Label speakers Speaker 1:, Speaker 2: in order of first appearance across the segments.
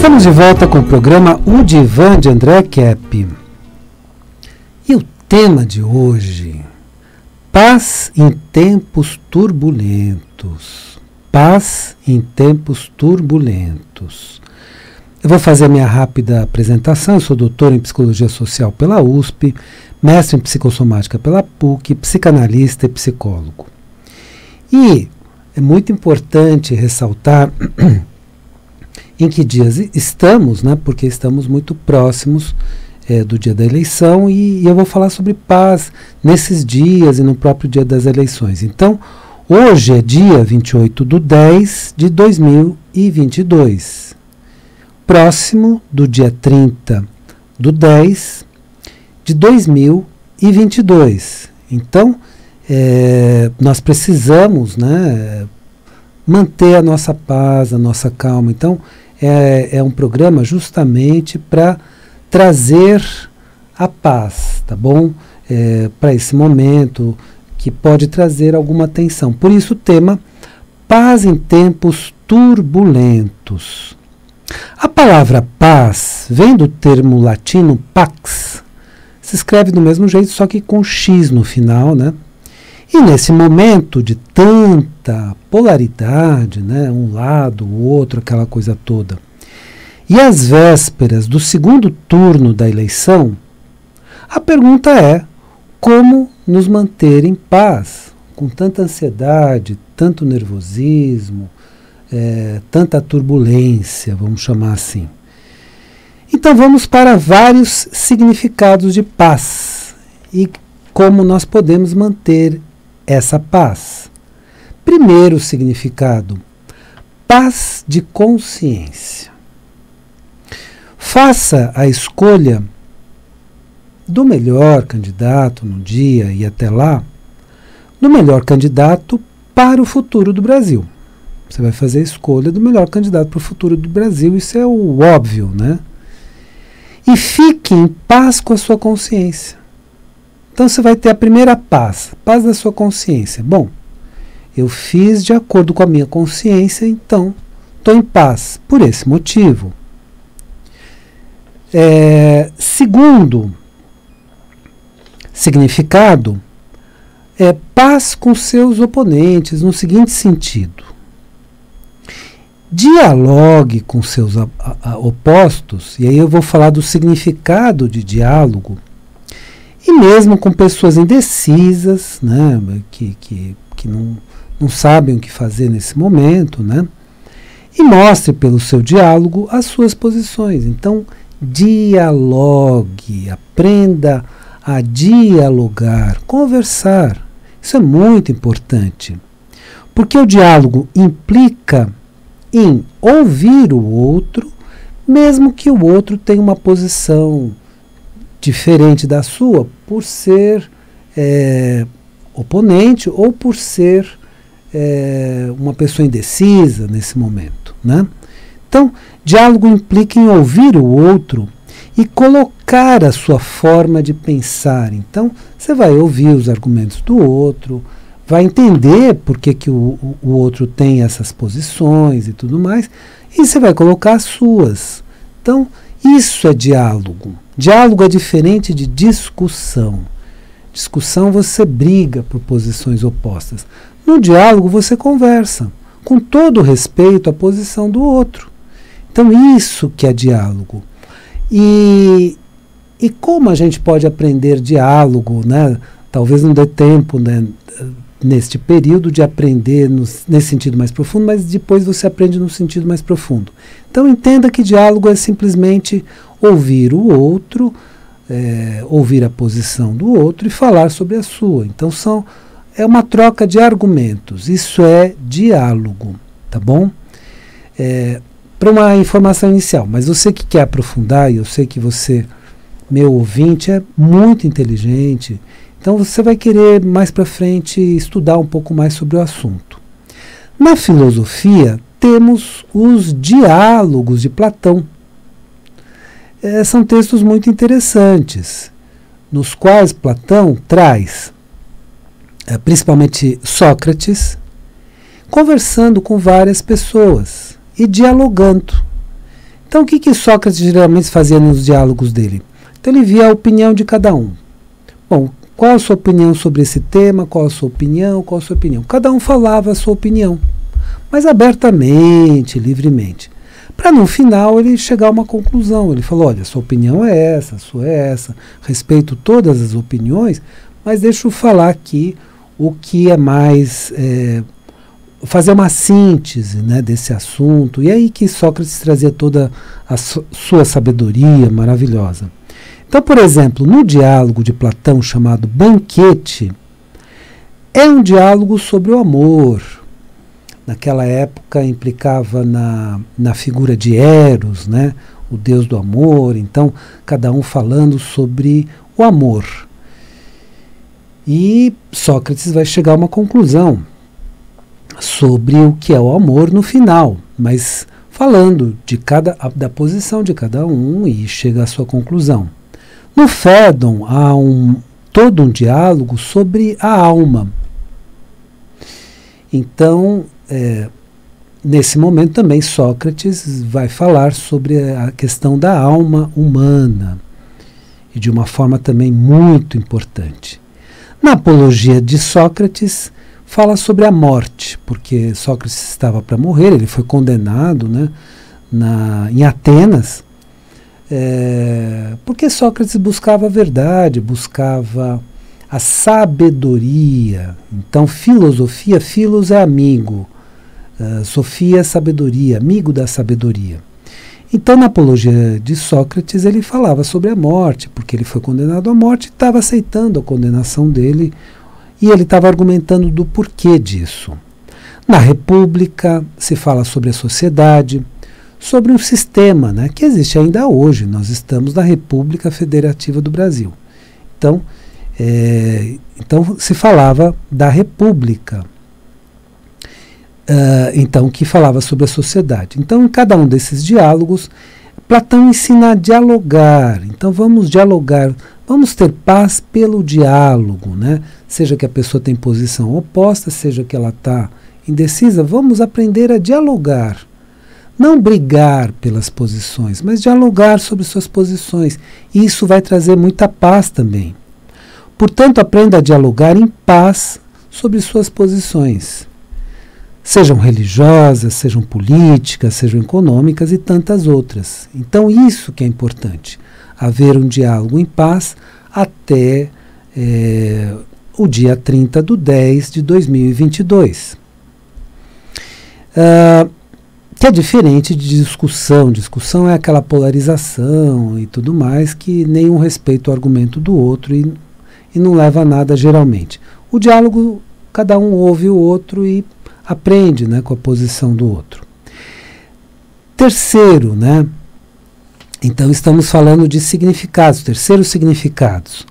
Speaker 1: Estamos de volta com o programa O Divã de André Kepp. E o tema de hoje, paz em tempos turbulentos. Paz em tempos turbulentos. Eu vou fazer a minha rápida apresentação. Eu sou doutor em Psicologia Social pela USP, mestre em Psicossomática pela PUC, psicanalista e psicólogo. E é muito importante ressaltar em que dias estamos, né, porque estamos muito próximos do dia da eleição e eu vou falar sobre paz nesses dias e no próprio dia das eleições. Então, hoje é dia 28/10/2022, próximo do dia 30/10/2022. Então, nós precisamos, né, manter a nossa paz, a nossa calma. Então, é um programa justamente para trazer a paz, tá bom? Para esse momento que pode trazer alguma tensão. Por isso o tema, paz em tempos turbulentos. A palavra paz vem do termo latino pax, se escreve do mesmo jeito, só que com X no final, né? E nesse momento de tanta polaridade, né, um lado, o outro, aquela coisa toda, e às vésperas do segundo turno da eleição, a pergunta é como nos manter em paz, com tanta ansiedade, tanto nervosismo, tanta turbulência, vamos chamar assim. Então vamos para vários significados de paz e como nós podemos manter essa paz. Primeiro significado, paz de consciência. Faça a escolha do melhor candidato no dia e até lá, do melhor candidato para o futuro do Brasil. Você vai fazer a escolha do melhor candidato para o futuro do Brasil, isso é o óbvio, né? E fique em paz com a sua consciência. Então você vai ter a primeira paz, paz da sua consciência. Bom, eu fiz de acordo com a minha consciência, então estou em paz por esse motivo. Segundo significado é paz com seus oponentes, no seguinte sentido: dialogue com seus opostos, e aí eu vou falar do significado de diálogo, e mesmo com pessoas indecisas, né, que não sabem o que fazer nesse momento, né, e mostre pelo seu diálogo as suas posições. Então, dialogue, aprenda a dialogar, conversar. Isso é muito importante, porque o diálogo implica em ouvir o outro, mesmo que o outro tenha uma posição diferente da sua, por ser oponente ou por ser uma pessoa indecisa nesse momento, né? Então, diálogo implica em ouvir o outro e colocar a sua forma de pensar. Então, você vai ouvir os argumentos do outro, vai entender por que o outro tem essas posições e tudo mais, e você vai colocar as suas. Então, isso é diálogo. Diálogo é diferente de discussão. Discussão você briga por posições opostas. No diálogo você conversa, com todo respeito à posição do outro. Então isso que é diálogo. E como a gente pode aprender diálogo, né? Talvez não dê tempo, né, neste período de aprender nesse sentido mais profundo, mas depois você aprende no sentido mais profundo. Então entenda que diálogo é simplesmente ouvir o outro, ouvir a posição do outro e falar sobre a sua. Então é uma troca de argumentos, isso é diálogo, tá bom? Para uma informação inicial, mas você que quer aprofundar, e eu sei que você, meu ouvinte, é muito inteligente, então você vai querer mais para frente estudar um pouco mais sobre o assunto. Na filosofia, temos os diálogos de Platão. São textos muito interessantes, nos quais Platão traz, principalmente Sócrates, conversando com várias pessoas e dialogando. Então, o que Sócrates geralmente fazia nos diálogos dele? Então, ele via a opinião de cada um. Bom, qual a sua opinião sobre esse tema? Qual a sua opinião? Qual a sua opinião? Cada um falava a sua opinião, mas abertamente, livremente. Para no final ele chegar a uma conclusão. Ele falou, olha, sua opinião é essa, a sua é essa. Respeito todas as opiniões, mas deixa eu falar aqui o que é mais... fazer uma síntese, né, desse assunto. E aí que Sócrates trazia toda a sua sabedoria maravilhosa. Então, por exemplo, no diálogo de Platão chamado Banquete, é um diálogo sobre o amor. Naquela época implicava na figura de Eros, né, o deus do amor. Então, cada um falando sobre o amor. E Sócrates vai chegar a uma conclusão sobre o que é o amor no final, mas falando da posição de cada um, e chega à sua conclusão. No Fédon há todo um diálogo sobre a alma. Então, nesse momento também Sócrates vai falar sobre a questão da alma humana, e de uma forma também muito importante. Na Apologia de Sócrates, fala sobre a morte, porque Sócrates estava para morrer, ele foi condenado, né, em Atenas, porque Sócrates buscava a verdade, buscava a sabedoria. Então, filosofia, filos é amigo, sofia é sabedoria, amigo da sabedoria. Então, na Apologia de Sócrates, ele falava sobre a morte, porque ele foi condenado à morte e estava aceitando a condenação dele, e ele estava argumentando do porquê disso. Na República se fala sobre a sociedade, sobre um sistema, né, que existe ainda hoje. Nós estamos na República Federativa do Brasil. Então se falava da República, então que falava sobre a sociedade. Então, em cada um desses diálogos, Platão ensina a dialogar. Então, vamos dialogar, vamos ter paz pelo diálogo, né? Seja que a pessoa tem posição oposta, seja que ela está indecisa, vamos aprender a dialogar. Não brigar pelas posições, mas dialogar sobre suas posições. E isso vai trazer muita paz também. Portanto, aprenda a dialogar em paz sobre suas posições. Sejam religiosas, sejam políticas, sejam econômicas e tantas outras. Então, isso que é importante. Haver um diálogo em paz até o dia 30/10/2022. Que é diferente de discussão. Discussão é aquela polarização e tudo mais, que nenhum respeita o argumento do outro e não leva a nada geralmente. O diálogo, cada um ouve o outro e aprende, né, com a posição do outro. Terceiro, né? Então estamos falando de significados. Terceiros significados.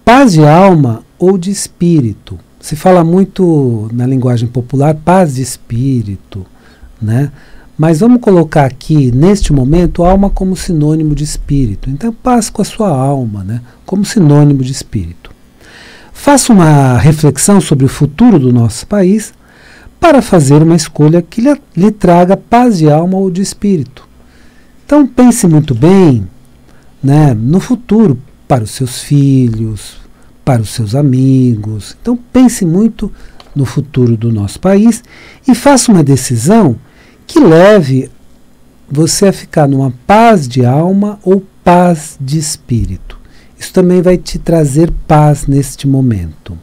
Speaker 1: Paz de alma ou de espírito. Se fala muito na linguagem popular, paz de espírito, né? Mas vamos colocar aqui, neste momento, alma como sinônimo de espírito. Então, paz com a sua alma, né? Como sinônimo de espírito. Faça uma reflexão sobre o futuro do nosso país para fazer uma escolha que lhe traga paz de alma ou de espírito. Então, pense muito bem, né, no futuro, para os seus filhos, para os seus amigos. Então, pense muito no futuro do nosso país e faça uma decisão que leve você a ficar numa paz de alma ou paz de espírito. Isso também vai te trazer paz neste momento.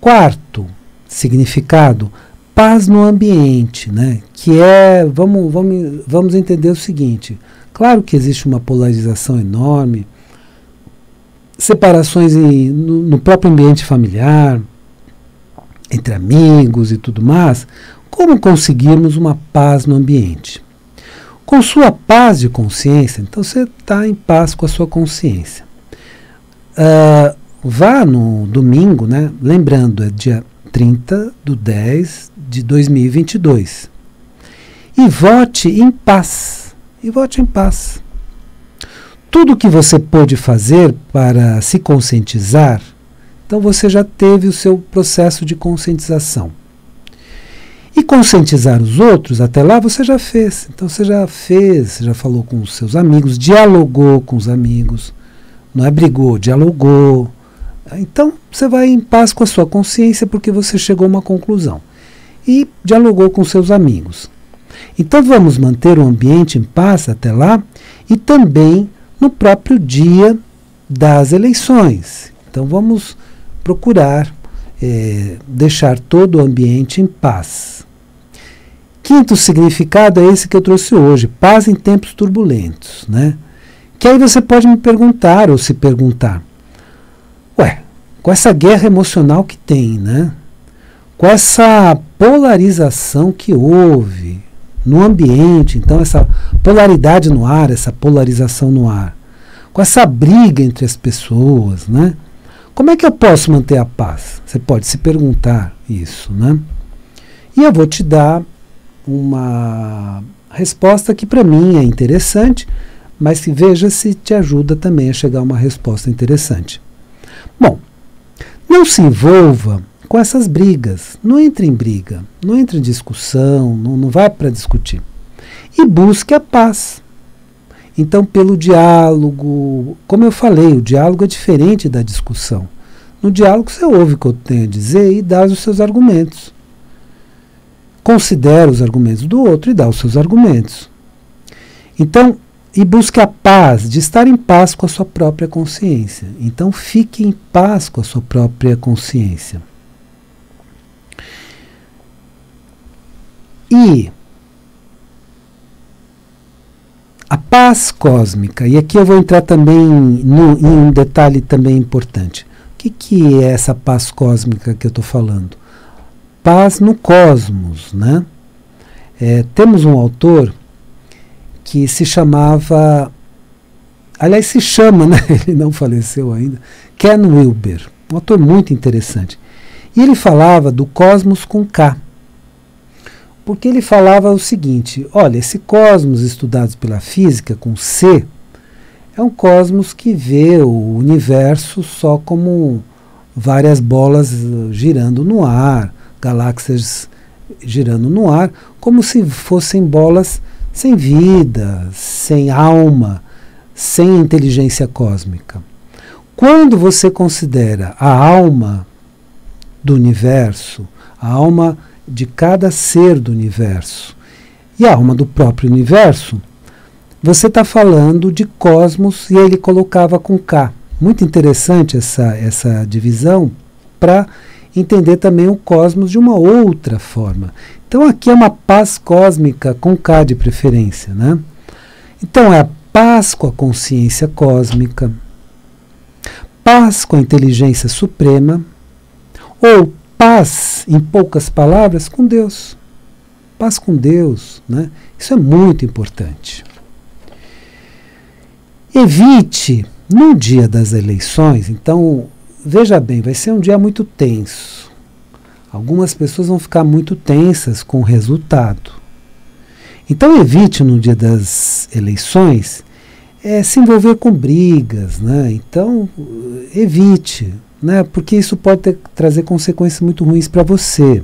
Speaker 1: Quarto significado, paz no ambiente, né? Que é, vamos entender o seguinte, claro que existe uma polarização enorme, separações no próprio ambiente familiar, entre amigos e tudo mais. Como conseguirmos uma paz no ambiente? Com sua paz de consciência, então você está em paz com a sua consciência. Vá no domingo, né? Lembrando, é dia 30/10/2022. E vote em paz. E vote em paz. Tudo o que você pôde fazer para se conscientizar, então você já teve o seu processo de conscientização. E conscientizar os outros, até lá você já fez. Então você já fez, você já falou com os seus amigos, dialogou com os amigos, não é brigou, dialogou. Então você vai em paz com a sua consciência porque você chegou a uma conclusão. E dialogou com seus amigos. Então vamos manter o ambiente em paz até lá e também no próprio dia das eleições. Então vamos procurar deixar todo o ambiente em paz. Quinto significado é esse que eu trouxe hoje, paz em tempos turbulentos, né? Que aí você pode me perguntar ou se perguntar, com essa guerra emocional que tem, né? Com essa polarização que houve no ambiente, então essa polaridade no ar, essa polarização no ar, com essa briga entre as pessoas, né? Como é que eu posso manter a paz? Você pode se perguntar isso, né? E eu vou te dar uma resposta que para mim é interessante, mas que veja se te ajuda também a chegar a uma resposta interessante. Bom, não se envolva com essas brigas, não entre em briga, não entre em discussão, não vá para discutir. E busque a paz. Então, pelo diálogo, como eu falei, o diálogo é diferente da discussão. No diálogo você ouve o que eu tenho a dizer e dá os seus argumentos. Considera os argumentos do outro e dá os seus argumentos. Então, e busque a paz, de estar em paz com a sua própria consciência. Então, fique em paz com a sua própria consciência. E a paz cósmica, e aqui eu vou entrar também em um detalhe também importante. O que é essa paz cósmica que eu estou falando? Paz no cosmos, né? Temos um autor que se chamava, aliás se chama, né? Ele não faleceu ainda, Ken Wilber, um autor muito interessante. E ele falava do cosmos com K. Porque ele falava o seguinte, olha, esse cosmos estudado pela física com C é um cosmos que vê o universo só como várias bolas girando no ar, galáxias girando no ar, como se fossem bolas sem vida, sem alma, sem inteligência cósmica. Quando você considera a alma do universo, a alma de cada ser do universo e a alma do próprio universo, você está falando de cosmos e ele colocava com K. Muito interessante essa divisão para entender também o cosmos de uma outra forma. Então aqui é uma paz cósmica com K de preferência, né? Então é a paz com a consciência cósmica, paz com a inteligência suprema, ou paz, em poucas palavras, com Deus. Paz com Deus, né? Isso é muito importante. Evite, no dia das eleições, então, veja bem, vai ser um dia muito tenso. Algumas pessoas vão ficar muito tensas com o resultado. Então evite, no dia das eleições, se envolver com brigas, né? Então, evite, né? Porque isso pode trazer consequências muito ruins para você.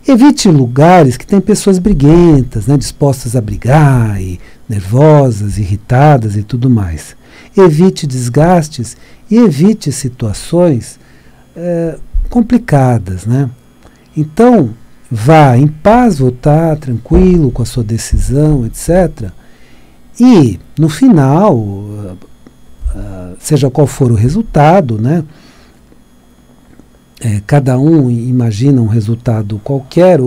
Speaker 1: Evite lugares que tem pessoas briguentas, né? Dispostas a brigar, e nervosas, irritadas e tudo mais. Evite desgastes e evite situações complicadas, né? Então, vá em paz votar, tranquilo com a sua decisão, etc. E, no final, seja qual for o resultado, né? Cada um imagina um resultado qualquer,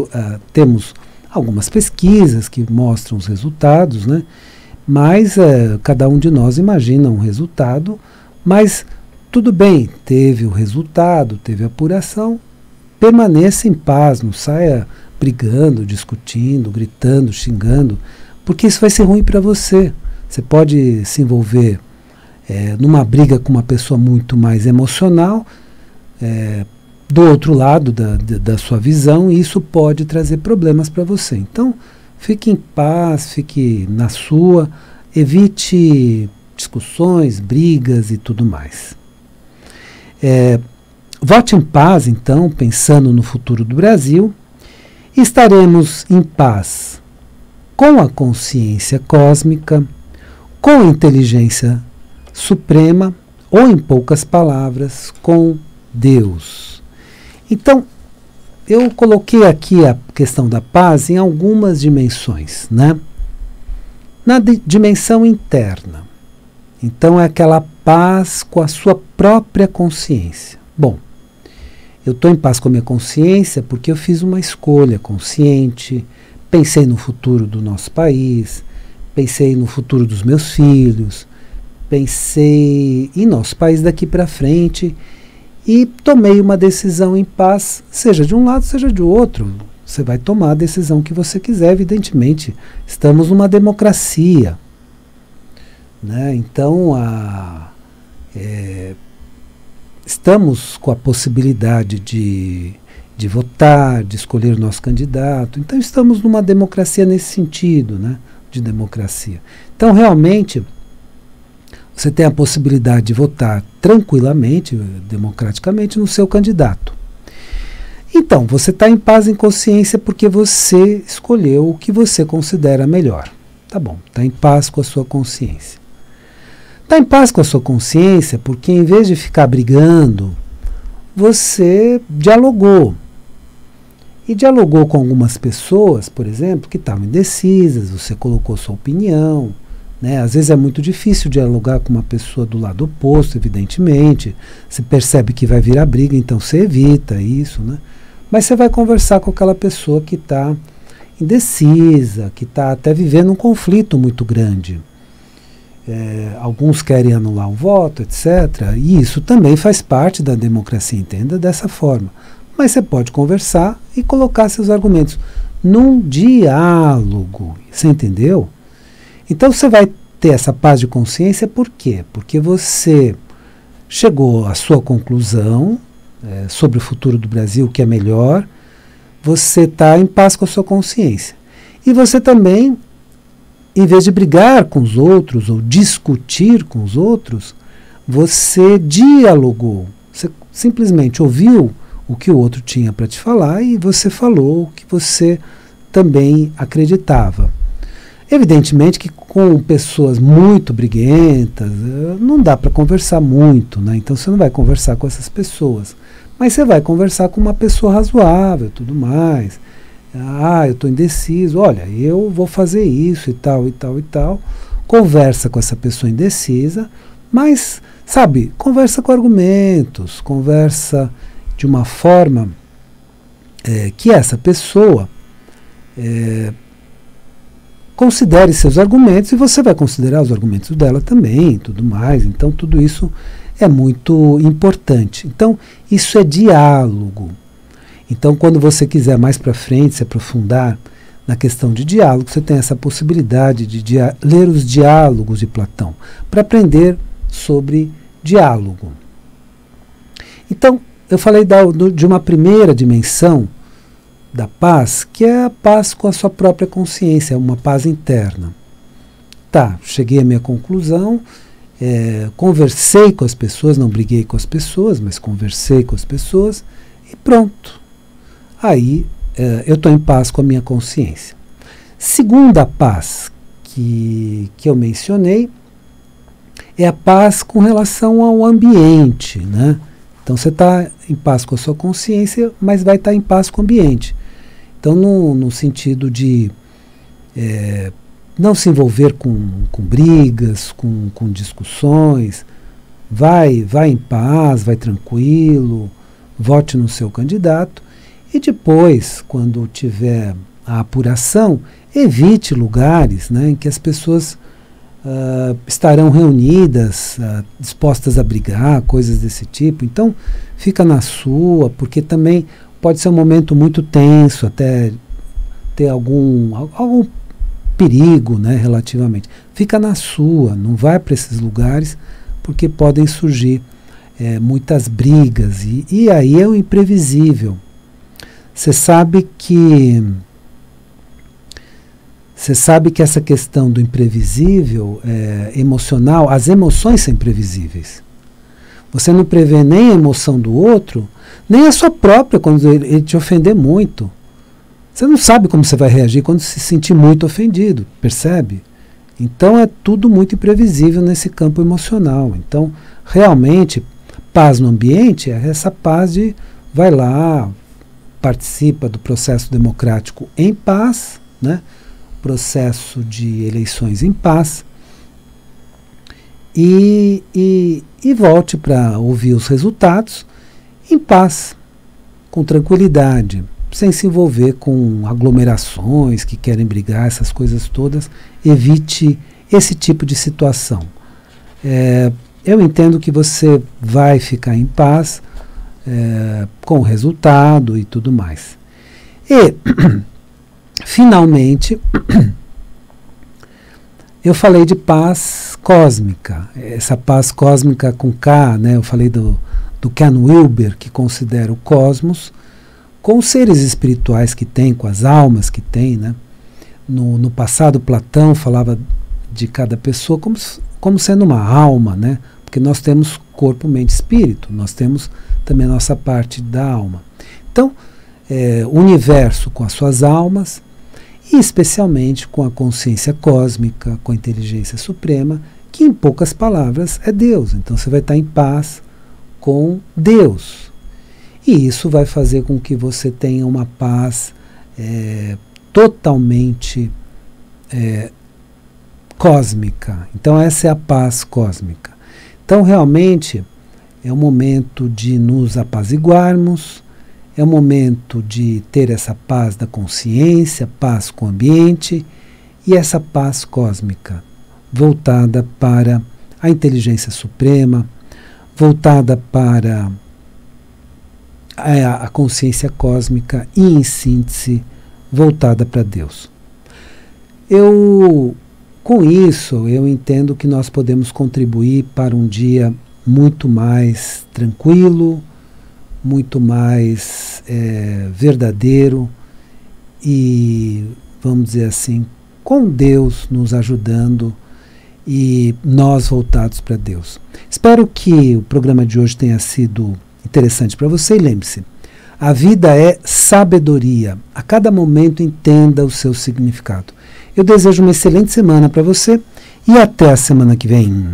Speaker 1: temos algumas pesquisas que mostram os resultados, né? Mas cada um de nós imagina um resultado, mas tudo bem, teve o resultado, teve a apuração, permaneça em paz, não saia brigando, discutindo, gritando, xingando, porque isso vai ser ruim para você. Você pode se envolver numa briga com uma pessoa muito mais emocional, do outro lado da sua visão, e isso pode trazer problemas para você. Então, fique em paz, fique na sua, evite discussões, brigas e tudo mais. Vote em paz, então, pensando no futuro do Brasil, estaremos em paz com a consciência cósmica, com a inteligência suprema, ou, em poucas palavras, com Deus. Então, eu coloquei aqui a questão da paz em algumas dimensões, né? Na dimensão interna. Então, é aquela paz com a sua própria consciência. Bom, eu estou em paz com a minha consciência porque eu fiz uma escolha consciente, pensei no futuro do nosso país, pensei no futuro dos meus filhos, pensei em nosso país daqui para frente e tomei uma decisão em paz, seja de um lado, seja de outro. Você vai tomar a decisão que você quiser, evidentemente. Estamos numa democracia, né? Então, estamos com a possibilidade de votar, de escolher o nosso candidato. Então, estamos numa democracia nesse sentido, né? De democracia. Então, realmente, você tem a possibilidade de votar tranquilamente, democraticamente, no seu candidato. Então, você está em paz em consciência porque você escolheu o que você considera melhor. Tá bom, está em paz com a sua consciência. Está em paz com a sua consciência porque, em vez de ficar brigando, você dialogou. E dialogou com algumas pessoas, por exemplo, que estavam indecisas, você colocou sua opinião, né? Às vezes é muito difícil dialogar com uma pessoa do lado oposto, evidentemente. Você percebe que vai virar briga, então você evita isso, né? Mas você vai conversar com aquela pessoa que está indecisa, que está até vivendo um conflito muito grande. Alguns querem anular o voto, etc. E isso também faz parte da democracia, entenda dessa forma. Mas você pode conversar e colocar seus argumentos num diálogo. Você entendeu? Então você vai ter essa paz de consciência por quê? Porque você chegou à sua conclusão sobre o futuro do Brasil, que é melhor, você está em paz com a sua consciência. E você também, em vez de brigar com os outros ou discutir com os outros, você dialogou. Você simplesmente ouviu o que o outro tinha para te falar e você falou o que você também acreditava. Evidentemente que com pessoas muito briguentas não dá para conversar muito, né? Então você não vai conversar com essas pessoas, mas você vai conversar com uma pessoa razoável, tudo mais. Eu estou indeciso, olha, eu vou fazer isso e tal, e tal, e tal. Conversa com essa pessoa indecisa, mas, sabe, conversa com argumentos, conversa de uma forma que essa pessoa considere seus argumentos e você vai considerar os argumentos dela também, tudo mais. Então, tudo isso é muito importante. Então, isso é diálogo. Então, quando você quiser mais para frente se aprofundar na questão de diálogo, você tem essa possibilidade de ler os diálogos de Platão para aprender sobre diálogo. Então, eu falei de uma primeira dimensão da paz, que é a paz com a sua própria consciência, uma paz interna. Tá, cheguei à minha conclusão, conversei com as pessoas, não briguei com as pessoas, mas conversei com as pessoas e pronto. Aí eu estou em paz com a minha consciência. Segunda paz que eu mencionei é a paz com relação ao ambiente, né? Então você está em paz com a sua consciência, mas vai estar em paz com o ambiente. Então, no sentido de não se envolver com brigas, com discussões, vai em paz, vai tranquilo, vote no seu candidato e depois, quando tiver a apuração, evite lugares, né, em que as pessoas estarão reunidas, dispostas a brigar, coisas desse tipo. Então, fica na sua, porque também pode ser um momento muito tenso, até ter algum perigo, né, relativamente. Fica na sua, não vai para esses lugares, porque podem surgir muitas brigas, e aí é o imprevisível. Você sabe que essa questão do imprevisível emocional, as emoções são imprevisíveis. Você não prevê nem a emoção do outro, nem a sua própria, quando ele te ofender muito. Você não sabe como você vai reagir quando se sentir muito ofendido, percebe? Então é tudo muito imprevisível nesse campo emocional. Então, realmente, paz no ambiente é essa paz de vai lá, participa do processo democrático em paz, né? Processo de eleições em paz, e volte para ouvir os resultados em paz, com tranquilidade, sem se envolver com aglomerações que querem brigar, essas coisas todas. Evite esse tipo de situação. Eu entendo que você vai ficar em paz com o resultado e tudo mais. E, finalmente, eu falei de paz cósmica. Essa paz cósmica com K, né? Eu falei do Ken Wilber, que considera o cosmos com os seres espirituais que tem, com as almas que tem, né? No passado, Platão falava de cada pessoa como sendo uma alma, né? Porque nós temos corpo, mente e espírito. Nós temos também a nossa parte da alma. Então, o universo com as suas almas, e especialmente com a consciência cósmica, com a inteligência suprema, que em poucas palavras é Deus. Então você vai estar em paz com Deus. E isso vai fazer com que você tenha uma paz totalmente cósmica. Então essa é a paz cósmica. Então realmente é um momento de nos apaziguarmos, é um momento de ter essa paz da consciência, paz com o ambiente e essa paz cósmica, voltada para a inteligência suprema, voltada para a consciência cósmica e, em síntese, voltada para Deus. Com isso, eu entendo que nós podemos contribuir para um dia muito mais tranquilo, muito mais verdadeiro e, vamos dizer assim, com Deus nos ajudando e nós voltados para Deus. Espero que o programa de hoje tenha sido interessante para você e lembre-se, a vida é sabedoria. A cada momento entenda o seu significado. Eu desejo uma excelente semana para você e até a semana que vem.